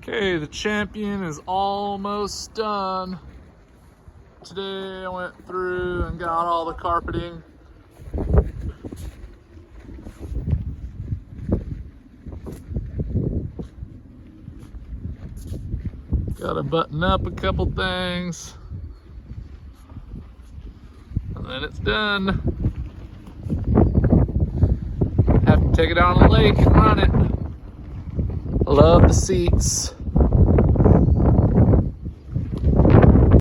Okay, the Champion is almost done. Today I went through and got all the carpeting. Got to button up a couple things. And then it's done. Have to take it out on the lake and run it. I love the seats.